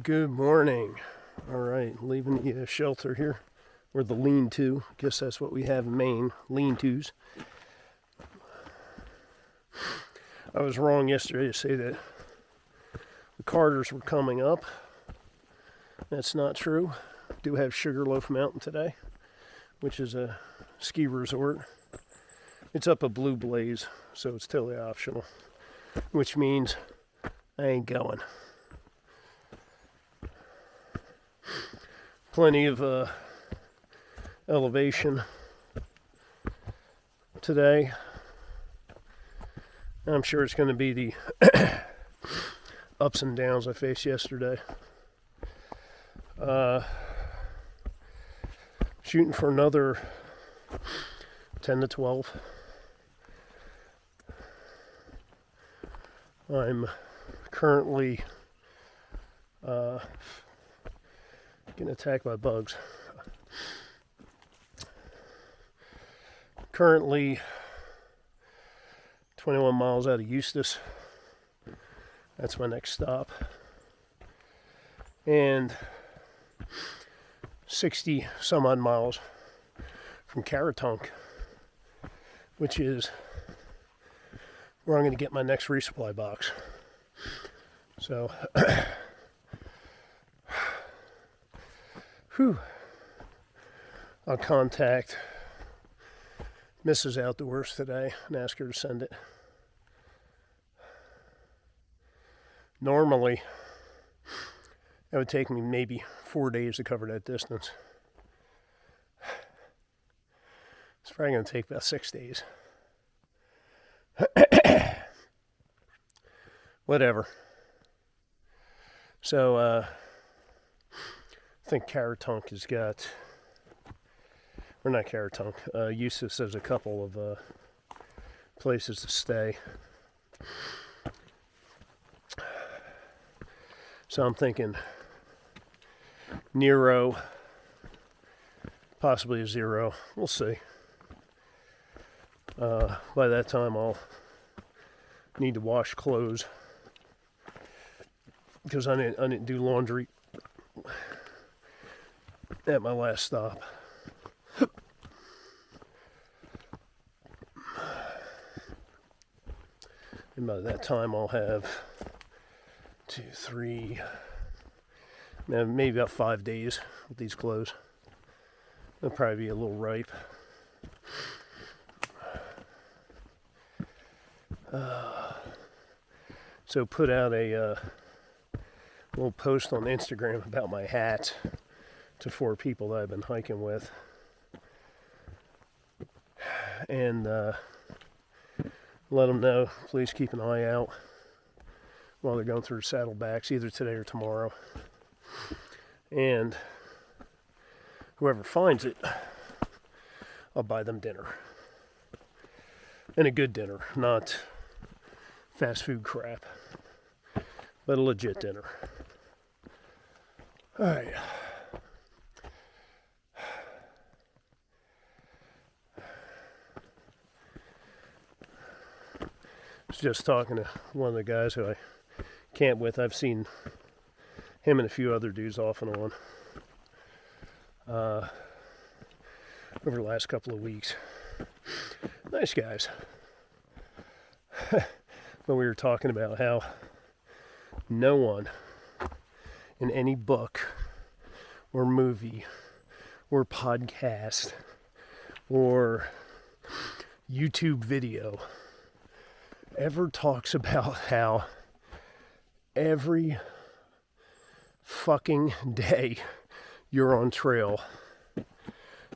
Good morning. All right, leaving the shelter here, or the lean-to. Guess that's what we have in Maine, lean-tos. I was wrong yesterday to say that the Carters were coming up. That's not true. Do have Sugarloaf Mountain today, which is a ski resort. It's up a Blue Blaze, so it's totally optional, which means I ain't going. Plenty of elevation today. I'm sure it's going to be the ups and downs I faced yesterday. Shooting for another 10 to 12. I'm currently getting attacked by bugs. Currently 21 miles out of Eustis. That's my next stop. And 60 some odd miles from Caratunk, which is where I'm going to get my next resupply box. So, I'll contact Mrs. Outdoors today and ask her to send it. Normally, it would take me maybe 4 days to cover that distance. It's probably going to take about 6 days. Whatever. So, I think Caratunk has got, or not Caratunk, Eustis has a couple of places to stay. So I'm thinking Nero, possibly a Zero. We'll see. By that time I'll need to wash clothes because I didn't do laundry at my last stop. And by that time I'll have 2, 3, maybe about 5 days with these clothes. They'll probably be a little ripe. So put out a little post on Instagram about my hat to 4 people that I've been hiking with. And let them know, please keep an eye out while they're going through saddlebacks, either today or tomorrow. And whoever finds it, I'll buy them dinner. And a good dinner, not fast food crap, but a legit dinner. All right. I was just talking to one of the guys who I camp with. I've seen him and a few other dudes off and on over the last couple of weeks. Nice guys. But we were talking about how no one in any book or movie or podcast or YouTube video ever talks about how every fucking day you're on trail,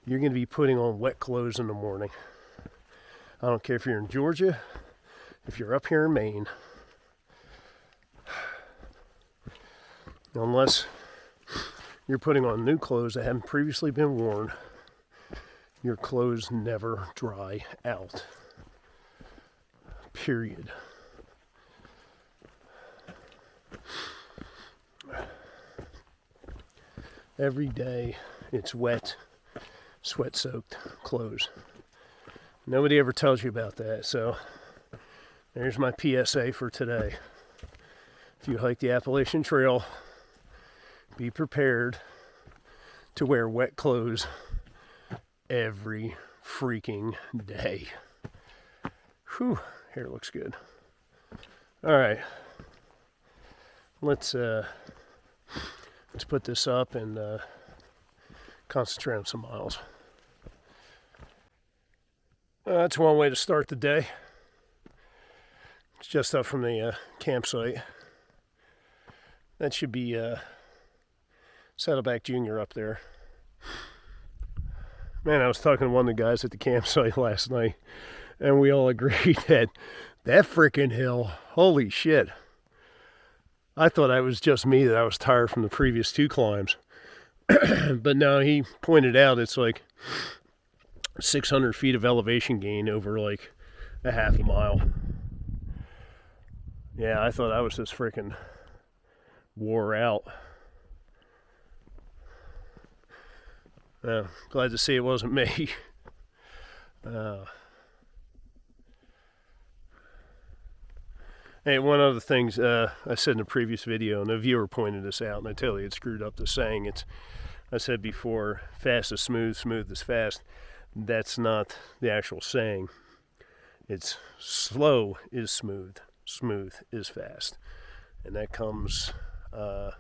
you're going to be putting on wet clothes in the morning. I don't care if you're in Georgia, if you're up here in Maine. Unless you're putting on new clothes that haven't previously been worn, your clothes never dry out. Period. Every day it's wet, sweat-soaked clothes. Nobody ever tells you about that, so there's my PSA for today. If you hike the Appalachian Trail, be prepared to wear wet clothes every freaking day. Whew, hair looks good. All right, let's put this up and concentrate on some miles. That's one way to start the day. It's just up from the campsite. That should be Saddleback Jr. up there. Man, I was talking to one of the guys at the campsite last night, and we all agreed that frickin' hill, holy shit. I thought it was just me that I was tired from the previous 2 climbs. But no, he pointed out it's like 600 feet of elevation gain over like a half a mile. Yeah, I thought I was just freaking wore out. Glad to see it wasn't me. Hey, one other thing I said in a previous video, and a viewer pointed this out, and I totally had screwed up the saying. I said before, fast is smooth, smooth is fast. That's not the actual saying. It's slow is smooth, smooth is fast. And that comes, what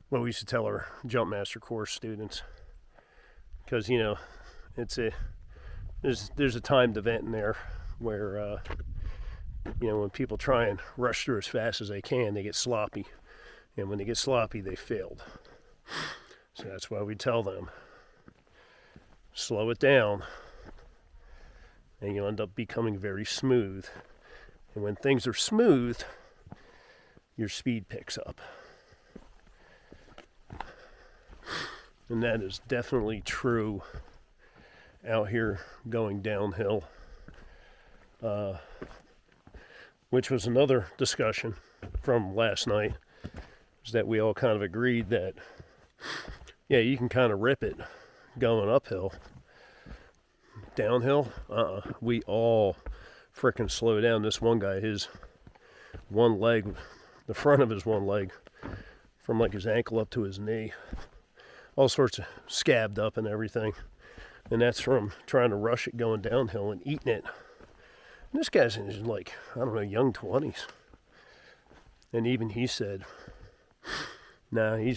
we used to tell our jump master course students. Because, you know, there's a timed event in there where, you know, when people try and rush through as fast as they can, they get sloppy. And when they get sloppy, they failed. So that's why we tell them, slow it down, and you'll end up becoming very smooth. And when things are smooth, your speed picks up. And that is definitely true out here going downhill. Which was another discussion from last night, is that we all kind of agreed that, yeah, you can kind of rip it going uphill. Downhill, we all frickin' slow down. This one guy, his one leg, the front of his one leg, from like his ankle up to his knee, all sorts of scabbed up and everything. And that's from trying to rush it going downhill and eating it. And this guy's in his, like, I don't know, young 20s. And even he said, nah, I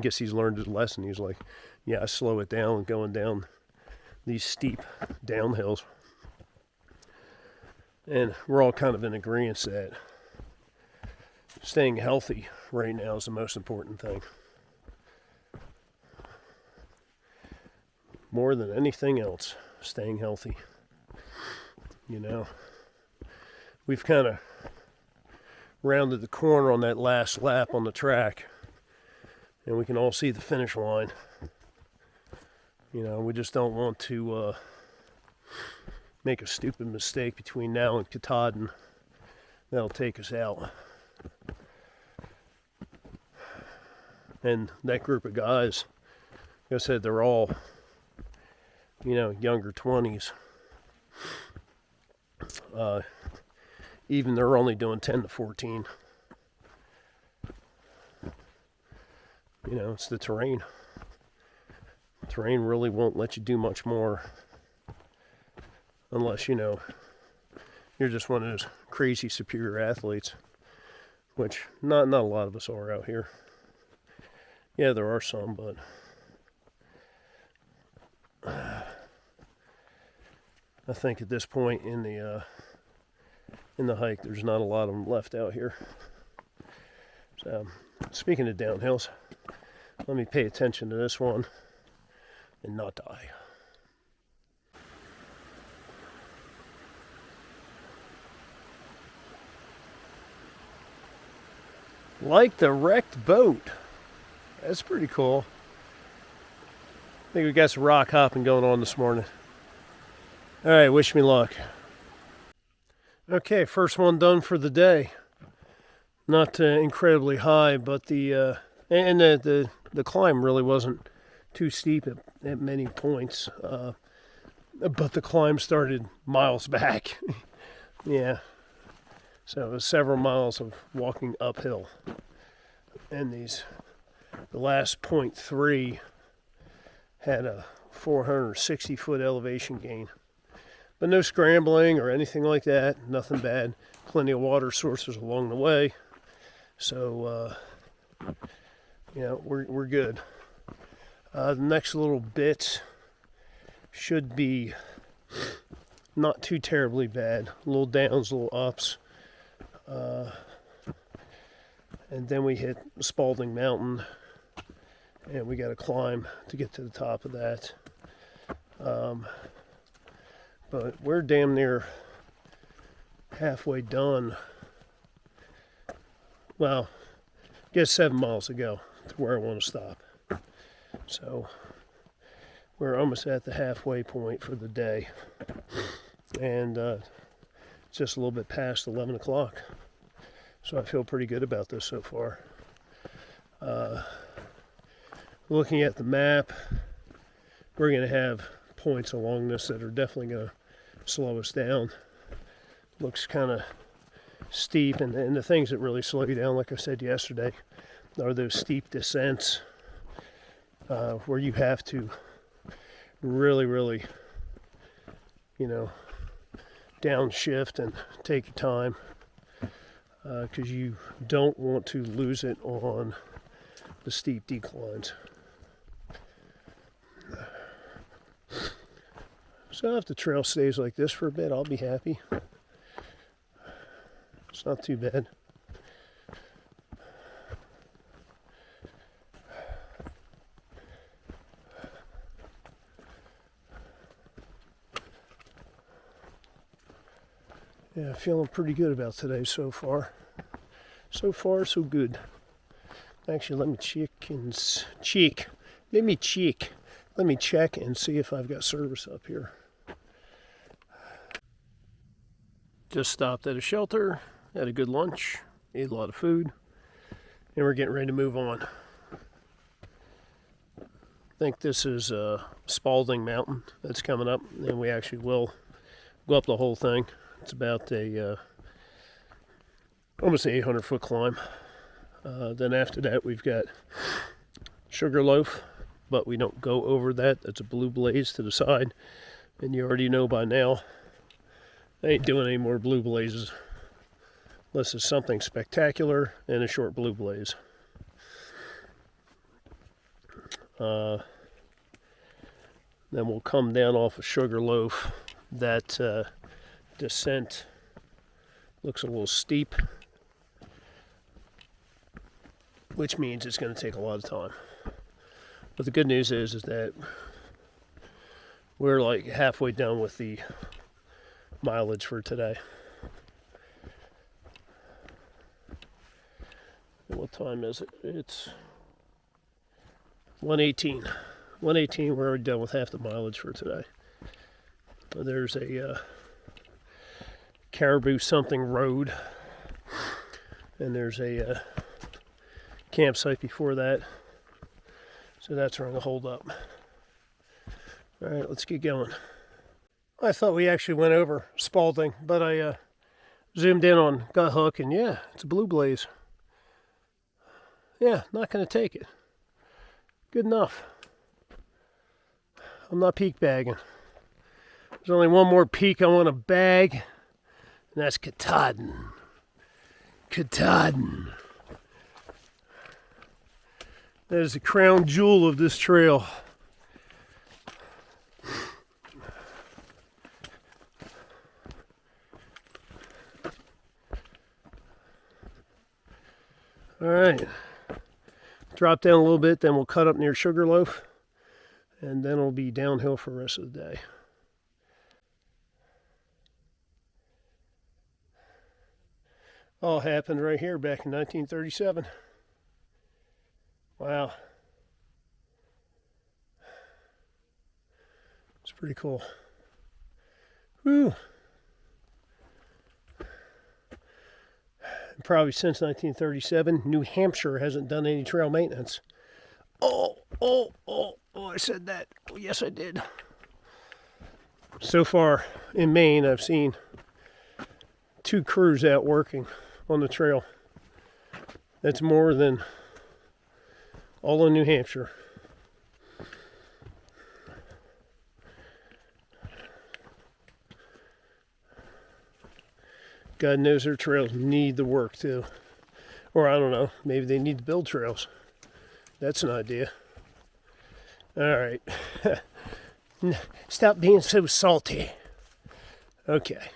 guess he's learned his lesson. He's like, yeah, I slow it down going down these steep downhills. And we're all kind of in agreement that staying healthy right now is the most important thing. More than anything else, staying healthy. You know, we've kind of rounded the corner on that last lap on the track, and we can all see the finish line. You know, we just don't want to make a stupid mistake between now and Katahdin. That'll take us out. And that group of guys, like I said, they're all, you know, younger 20s. Even they're only doing 10 to 14. You know, it's the terrain. The terrain really won't let you do much more unless, you know, you're just one of those crazy superior athletes, which not a lot of us are out here. Yeah, there are some, but I think at this point in the hike, there's not a lot of them left out here. So, speaking of downhills, let me pay attention to this one and not die. Like the wrecked boat. That's pretty cool. I think we got some rock hopping going on this morning. All right, wish me luck. Okay, first one done for the day. Not incredibly high, but the climb really wasn't too steep at many points. But the climb started miles back. Yeah. So it was several miles of walking uphill. And these the last point 3 had a 460-foot elevation gain. But no scrambling or anything like that, nothing bad. Plenty of water sources along the way. So, we're good. The next little bit should be not too terribly bad. Little downs, little ups. And then we hit Spalding Mountain, and we got to climb to get to the top of that. But we're damn near halfway done. Well, I guess 7 miles to go to where I want to stop. So we're almost at the halfway point for the day. And just a little bit past 11 o'clock. So I feel pretty good about this so far. Looking at the map, we're going to have points along this that are definitely going to slow us down. Looks kind of steep, and the things that really slow you down, like I said yesterday, are those steep descents where you have to really, downshift and take your time because you don't want to lose it on the steep declines. So if the trail stays like this for a bit, I'll be happy. It's not too bad. Yeah, feeling pretty good about today so far. So far, so good. Actually, let me check and see if I've got service up here. Just stopped at a shelter, had a good lunch, ate a lot of food, and we're getting ready to move on. I think this is Spalding Mountain that's coming up, and we actually will go up the whole thing. It's about almost an 800-foot climb. Then after that, we've got Sugarloaf, but we don't go over that. That's a blue blaze to the side, and you already know by now I ain't doing any more blue blazes unless it's something spectacular and a short blue blaze. Then we'll come down off of Sugarloaf. That descent looks a little steep, which means it's going to take a lot of time. But the good news is that we're like halfway done with the mileage for today. And what time is it? It's 1:18. 1:18, we're already done with half the mileage for today. There's a Caribou something road, and there's a campsite before that. So that's where I'm going to hold up. All right, let's get going. I thought we actually went over Spalding, but I zoomed in on Gut Hook, and yeah, it's a blue blaze. Yeah, not going to take it. Good enough. I'm not peak bagging. There's only one more peak I want to bag, and that's Katahdin. Katahdin. That is the crown jewel of this trail. All right. Drop down a little bit, then we'll cut up near Sugarloaf, and then it'll be downhill for the rest of the day. All happened right here back in 1937. Wow. It's pretty cool. Whew. Probably since 1937, New Hampshire hasn't done any trail maintenance. Oh, I said that. Oh, yes, I did. So far in Maine, I've seen 2 crews out working on the trail. That's more than all in New Hampshire. God knows their trails need the work too. Or I don't know, maybe they need to build trails. That's an idea. All right. Stop being so salty. Okay.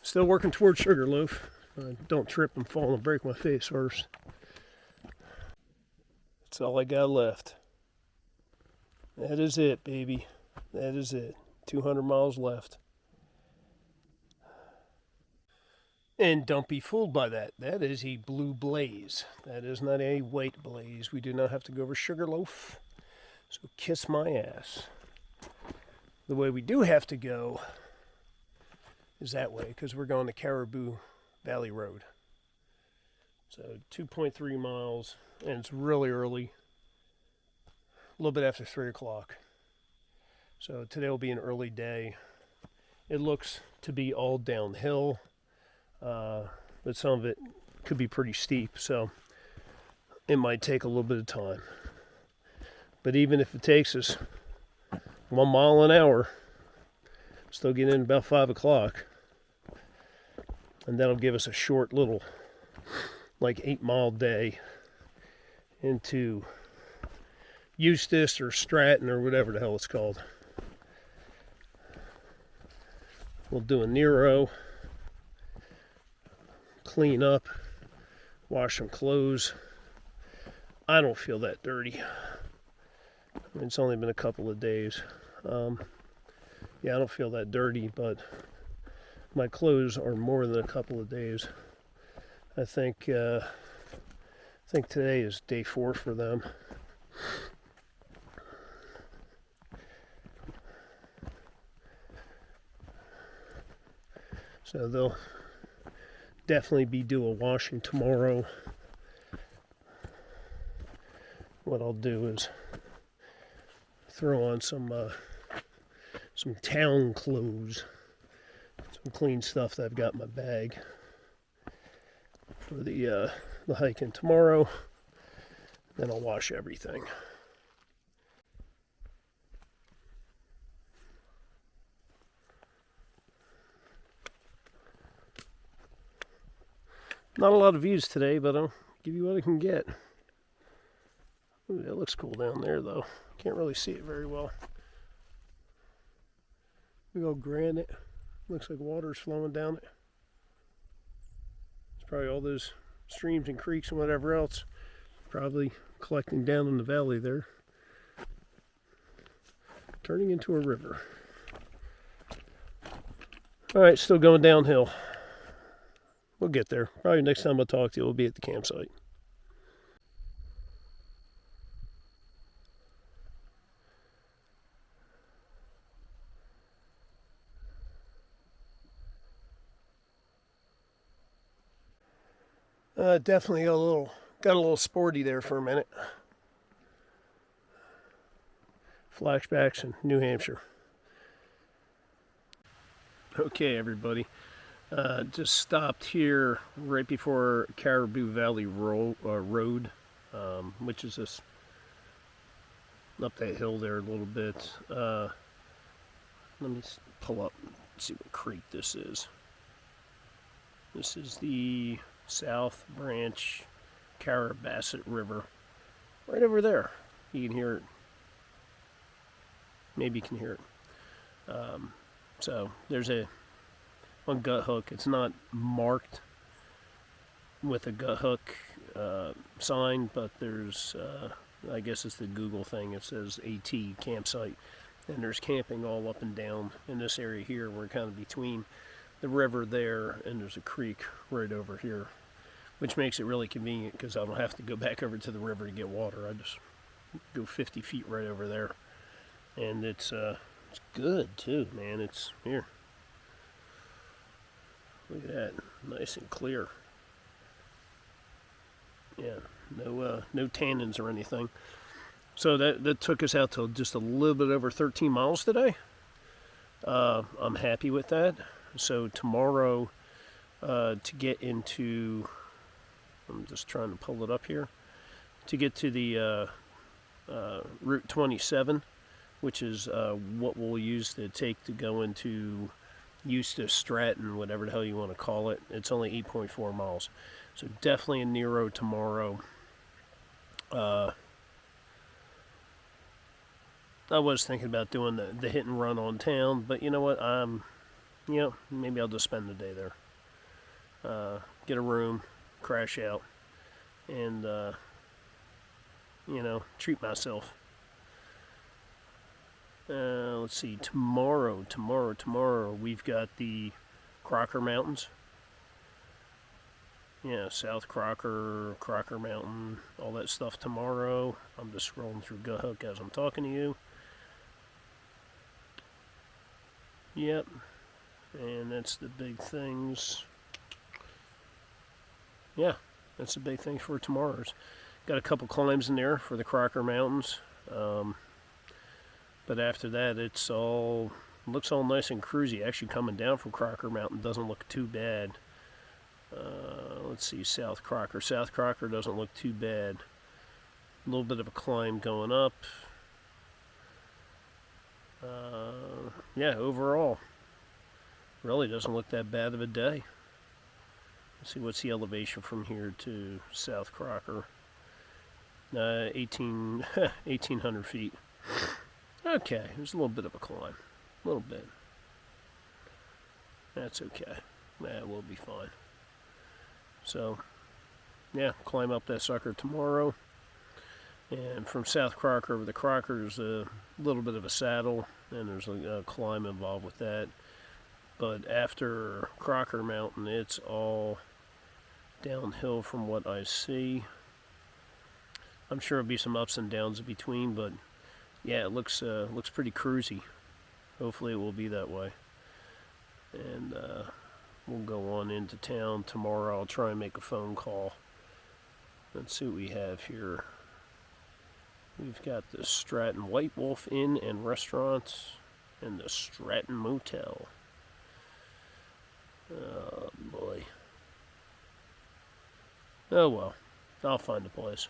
Still working towards Sugarloaf. Don't trip and fall and break my face first. That's all I got left. That is it, baby. That is it. 200 miles left. And don't be fooled by that. That is a blue blaze. That is not a white blaze. We do not have to go over Sugarloaf. So kiss my ass. The way we do have to go is that way, because we're going to Caribou Valley Road. So 2.3 miles, and it's really early. A little bit after 3 o'clock. So today will be an early day. It looks to be all downhill, but some of it could be pretty steep, so it might take a little bit of time. But even if it takes us 1 mile an hour, still get in about 5 o'clock. And that'll give us a short little, like 8-mile day into Eustis or Stratton or whatever the hell it's called. We'll do a Nero, clean up, wash some clothes. I don't feel that dirty. I mean, it's only been a couple of days. Yeah, I don't feel that dirty, but my clothes are more than a couple of days. I think today is day 4 for them. So they'll definitely be due a washing tomorrow. What I'll do is throw on some town clothes, some clean stuff that I've got in my bag for the hiking tomorrow. Then I'll wash everything. Not a lot of views today, but I'll give you what I can get. Ooh, that looks cool down there, though. Can't really see it very well. Big old granite. Looks like water's flowing down it. It's probably all those streams and creeks and whatever else probably collecting down in the valley there, turning into a river. All right, still going downhill. We'll get there. Probably next time I talk to you, we'll be at the campsite. Definitely got a little sporty there for a minute. Flashbacks in New Hampshire. Okay, everybody. Just stopped here right before Caribou Valley Road, which is this up that hill there a little bit. Let me pull up and see what creek this is. This is the South Branch Carabasset River, right over there. You can hear it. Maybe you can hear it. So there's one gut hook. It's not marked with a gut hook sign, but there's, I guess it's the Google thing. It says AT campsite, and there's camping all up and down in this area here. We're kind of between the river there, and there's a creek right over here, which makes it really convenient because I don't have to go back over to the river to get water. I just go 50 feet right over there, and it's good too, man. It's here. Look at that, nice and clear. Yeah, no tannins or anything. So that took us out to just a little bit over 13 miles today. I'm happy with that. So tomorrow, to get into, I'm just trying to pull it up here, to get to the Route 27, which is what we'll use to take to go into Eustis, Stratton, whatever the hell you want to call it. It's only 8.4 miles. So definitely a Nero tomorrow. I was thinking about doing the hit and run on town, but you know what? Maybe I'll just spend the day there. Get a room, crash out, and, treat myself. Let's see, tomorrow, we've got the Crocker Mountains. Yeah, South Crocker, Crocker Mountain, all that stuff tomorrow. I'm just scrolling through GoHook as I'm talking to you. Yep, and that's the big things. Yeah, that's the big thing for tomorrow's. Got a couple climbs in there for the Crocker Mountains. But after that, looks all nice and cruisy. Actually, coming down from Crocker Mountain doesn't look too bad. Let's see, South Crocker. South Crocker doesn't look too bad. A little bit of a climb going up. Yeah, overall, really doesn't look that bad of a day. Let's see, what's the elevation from here to South Crocker? 1,800 feet. Okay, there's a little bit of a climb. A little bit. That's okay. We'll be fine. So, yeah, climb up that sucker tomorrow. And from South Crocker over the Crocker, there's a little bit of a saddle, and there's a climb involved with that. But after Crocker Mountain, it's all downhill from what I see. I'm sure there'll be some ups and downs in between, but yeah, it looks pretty cruisy. Hopefully it will be that way. And we'll go on into town tomorrow. I'll try and make a phone call. Let's see what we have here. We've got the Stratton White Wolf Inn and Restaurant and the Stratton Motel. Oh boy. Oh well, I'll find a place.